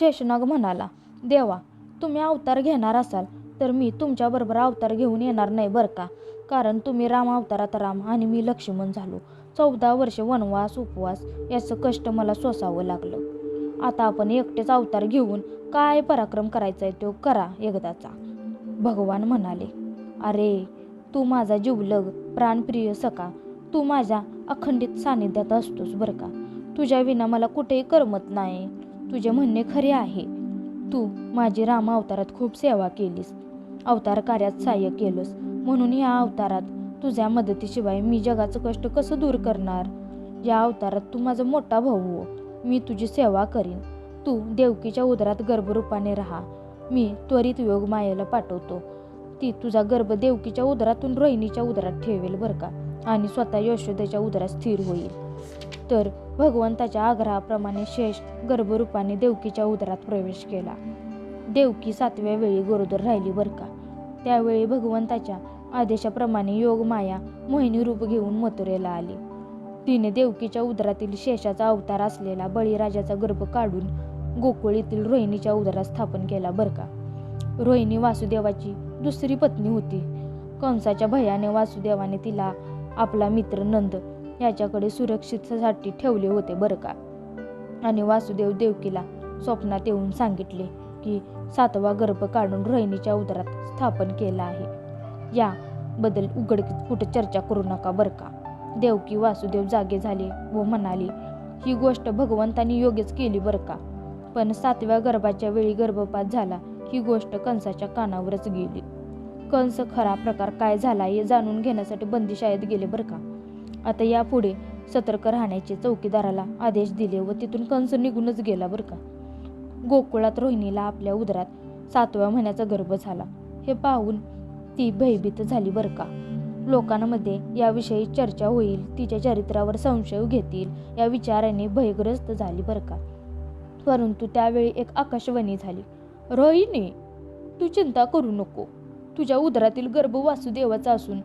शेषनाग म्हणाला, देवा, तुम्ही अवतार घेणार असाल तर मी तुमच्याबरोबर अवतार घेऊन येणार नाही बरं का. कारण तुम्ही राम अवतारात राम आणि मी लक्ष्मण झालो. 14 वर्ष वनवास उपवास याचं कष्ट मला सोसावं लागलं. आता आपण एकटेच अवतार घेऊन काय पराक्रम करायचा आहे तो करा एकदाचा. भगवान म्हणाले, अरे तू माझा जिवलग प्राणप्रिय सखा, तू माझ्या अखंडित सानिध्यात असतोस बरं का. तुझ्या विना मला कुठेही करमत नाही. तुझे म्हणणे खरे आहे. तू माझी राम अवतारात खूप सेवा केलीस, अवतार कार्यात सहाय्य केलंस, म्हणून या अवतारात तुझ्या मदतीशिवाय मी जगाचं कष्ट कसं दूर करणार. या अवतारात तू माझा मोठा भाऊ हो. मी तुझी सेवा करीन. तू देवकीच्या उदरात गर्भरूपाने राहा. मी त्वरित योग मायेला पाठवतो. ती तुझा गर्भ देवकीच्या उदरातून रोहिणीच्या उदरात ठेवेल बरं का आणि स्वतः यशोदेच्या उदरात स्थिर होईल. तर भगवंताच्या आग्रहाप्रमाणे शेष गर्भरूपाने देवकीच्या उदरात प्रवेश केला. देवकी 7व्या वेळी गरोदर राहिली बरं का. त्यावेळी भगवंताच्या आदेशाप्रमाणे योगमाया मोहिनी रूप घेऊन मथुरेला आली. तिने देवकीच्या उदरातील शेषाचा अवतार असलेला बळीराजाचा गर्भ काढून गोकुळ येथील रोहिणीच्या उदरात स्थापन केला बरं का. रोहिणी वासुदेवाची दुसरी पत्नी होती. कंसाच्या भयाने वासुदेवाने तिला आपला मित्र नंद याच्याकडे सुरक्षिततेसाठी ठेवले होते बरं का. आणि वासुदेव देवकीला स्वप्नात येऊन सांगितले की 7वा गर्भ काढून रोहिणीच्या उदरात स्थापन केला आहे. याबद्दल उघडकीत कुठे चर्चा करू नका बरं का. देवकी वासुदेव जागे झाले व म्हणाले, ही गोष्ट भगवंतांनी योग्यच केली बरं का. पण 7व्या गर्भाच्या वेळी गर्भपात झाला ही गोष्ट कंसाच्या कानावरच गेली. कंस खरा प्रकार काय झाला हे जाणून घेण्यासाठी बंदीशाळेत गेले बरं का. आता यापुढे सतर्क राहण्याचे चौकीदाराला आदेश दिले व तिथून कंस निघूनच गेला बरं का. गोकुळात रोहिणीला आपल्या उदरात 7व्या महिन्याचा गर्भ झाला हे पाहून ती भयभीत झाली बरं का. लोकांमध्ये याविषयी चर्चा होईल, तिच्या चरित्रावर संशय घेतील या विचाराने भयग्रस्त झाली बरं का. परंतु त्यावेळी एक आकाशवाणी झाली, रोहिणी, तू चिंता करू नको. तुझ्या उदरातील गर्भ वासुदेवाचा असून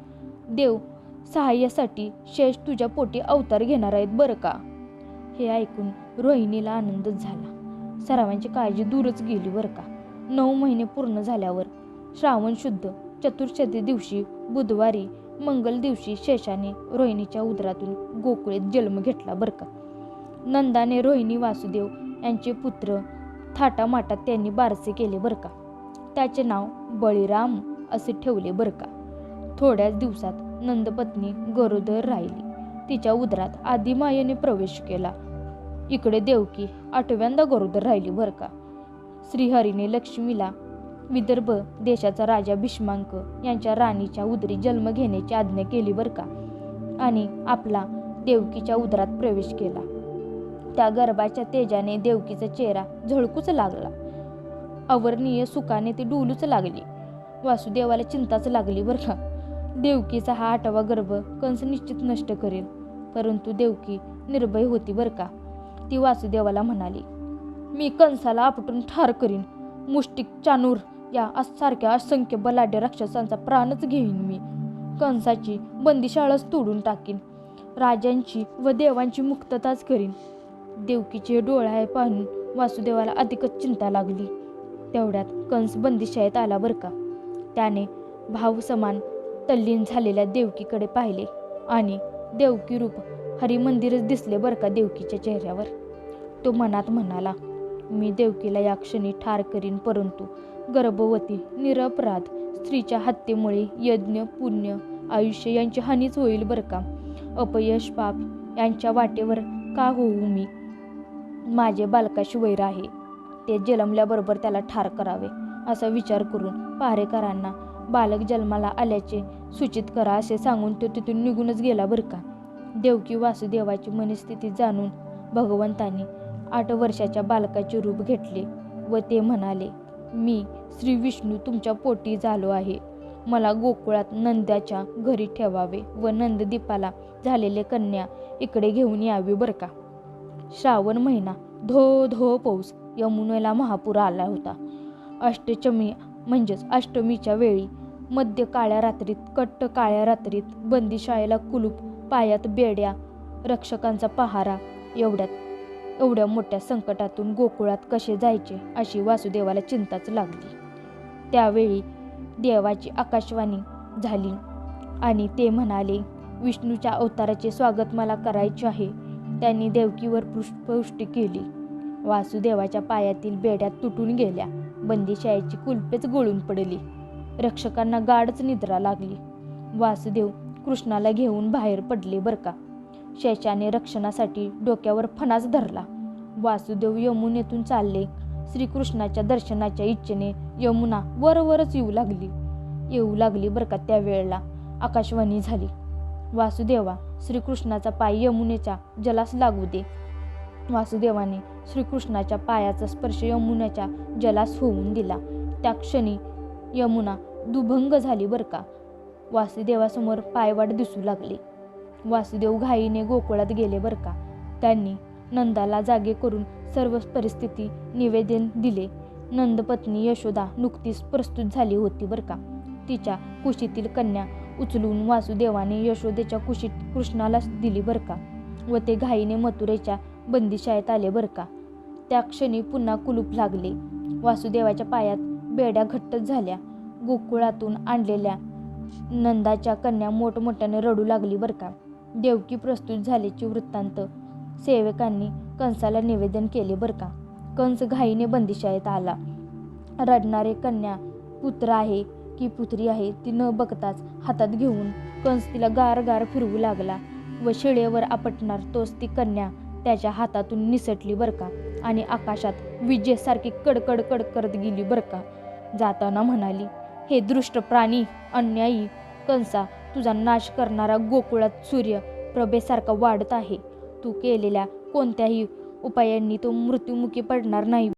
देव सहाय्यासाठी शेष तुझ्या पोटी अवतार घेणार आहेत बरं का. हे ऐकून रोहिणीला आनंदच झाला. सर्वांची काळजी दूरच गेली बरं का. 9 महिने पूर्ण झाल्यावर श्रावण शुद्ध चतुर्दशी दिवशी बुधवारी मंगल दिवशी शेषाने रोहिणीच्या उदरातून गोकुळेत जन्म घेतला बरं का. नंदाने रोहिणी वासुदेव यांचे पुत्र थाटामाटात त्यांनी बारसे केले बरं का. त्याचे नाव बळीराम असे ठेवले बरं का. थोड्याच दिवसात नंदपत्नी गरोदर राहिली. तिच्या उदरात आदिमायेने प्रवेश केला. इकडे देवकी 8व्यांदा गरोदर राहिली बरं का. श्रीहरीने लक्ष्मीला विदर्भ देशाचा राजा भीष्मांक यांच्या राणीच्या उदरी जन्म घेण्याची आज्ञा केली बरं का आणि आपला देवकीच्या उदरात प्रवेश केला. त्या गर्भाच्या तेजाने देवकीचा चेहरा झळकूच लागला. अवर्णीय सुखाने ती डोलूच लागली. वासुदेवाला चिंताच लागली बरं का. देवकीचा हा 8वा गर्भ कंस निश्चित नष्ट करेल. परंतु देवकी निर्भय होती बरं का. ती वासुदेवाला म्हणाली, मी कंसाला आपटून ठार करीन. मुष्टिक, चाणूर या सारख्या असंख्य बलाढ्य राक्षसांचा प्राणच घेईन मी. कंसाची बंदिशाळाच तोडून टाकीन. राजांची व देवांची मुक्तताच करीन. देवकीचे डोळे पाहून वासुदेवाला अधिकच चिंता लागली. तेवढ्यात कंस बंदिशाळेत आला बरं का. त्याने भाव समान तल्लीन झालेल्या देवकीकडे पाहिले आणि देवकी रूप हरिमंदिरच दिसले बरं का देवकीच्या चेहऱ्यावर. तो मनात म्हणाला, मी देवकीला या क्षणी ठार करीन, परंतु गर्भवती निरपराध स्त्रीच्या हत्येमुळे यज्ञ, पुण्य, आयुष्य यांची हानीच होईल बरं का. अपयश, पाप यांच्या वाटेवर का होऊ मी. माझे बालकाशी वैर आहे. ते जन्मल्याबरोबर त्याला ठार करावे असा विचार करून पहारेकरांना बालक जन्माला आल्याचे सूचित करा असे सांगून तो तिथून निघूनच गेला बरं का. देवकी वासुदेवाची मनस्थिती जाणून भगवंतांनी 8 वर्षाच्या बालकाचे रूप घेतले व ते म्हणाले, मी श्री विष्णू तुमच्या पोटी झालो आहे. मला गोकुळात नंद्याच्या घरी ठेवावे व नंददीपाला झालेले कन्या इकडे घेऊन यावी बरं का. श्रावण महिना, धो धो पाऊस. यमुनेला महापूर आला होता. अष्टचमी म्हणजेच अष्टमीच्या वेळी मध्य काळ्या रात्रीत, कट्ट काळ्या रात्रीत बंदिशाळेला कुलूप, पायात बेड्या, रक्षकांचा पहारा. एवढ्यात एवढ्या मोठ्या संकटातून गोकुळात कसे जायचे अशी वासुदेवाला चिंताच लागली. त्यावेळी देवाची आकाशवाणी झाली आणि ते म्हणाले, विष्णूच्या अवताराचे स्वागत मला करायचे आहे. त्यांनी देवकीवर पुष्पवृष्टी केली. वासुदेवाच्या पायातील बेड्या तुटून गेल्या. बंदीशाळेची कुलपेच गळून पडली. रक्षकांना गाढच निद्रा लागली. वासुदेव कृष्णाला घेऊन बाहेर पडले बरं का. शेषाने रक्षणासाठी डोक्यावर फणाच धरला. वासुदेव यमुनेतून चालले. श्रीकृष्णाच्या दर्शनाच्या इच्छेने यमुना वरवरच येऊ लागली बरं का. त्यावेळेला आकाशवाणी झाली, वासुदेवा, श्रीकृष्णाचा पाय यमुनेच्या जलास लागू दे. वासुदेवाने श्रीकृष्णाच्या पायाचा स्पर्श यमुनेच्या जलास होऊन दिला. त्या क्षणी यमुना दुभंग झाली बरं का. वासुदेवासमोर पायवाट दिसू लागले. वासुदेव घाईने गोकुळात गेले बरं का. त्यांनी नंदाला जागे करून सर्व परिस्थिती निवेदन दिले. नंदपत्नी यशोदा नुकतीच प्रस्तुत झाली होती बरं का. तिच्या कुशीतील कन्या उचलून वासुदेवाने यशोदेच्या कुशीत कृष्णाला दिली बरं का व ते घाईने मथुरेच्या बंदीशाळेत आले बरं का. त्या क्षणी पुन्हा कुलूप लागले. वासुदेवाच्या पायात बेड्या घट्ट झाल्या. गोकुळातून आणलेल्या नंदाच्या कन्या मोठमोठ्याने रडू लागली बरं का. देवकी प्रस्तुत झाल्याचे वृत्तांत सेवकांनी कंसाला निवेदन केले बरं का. कंस घाईने बंदीशाळेत आला. रडणारे कन्या पुत्र आहे की पुत्री आहे ती न बघताच हातात घेऊन कंस तिला गार गार फिरवू लागला व शिळेवर आपटणार तोच ती कन्या त्याच्या हातातून निसटली बरं का आणि आकाशात विजेसारखी कडकड करत गेली बरं का. जाताना म्हणाली, हे दृष्ट प्राणी, अन्यायी कंसा, तुझा नाश करणारा गोकुळात सूर्य प्रभेसारखा वाढत आहे. तू केलेल्या कोणत्याही उपायांनी तो मृत्युमुखी पडणार नाही.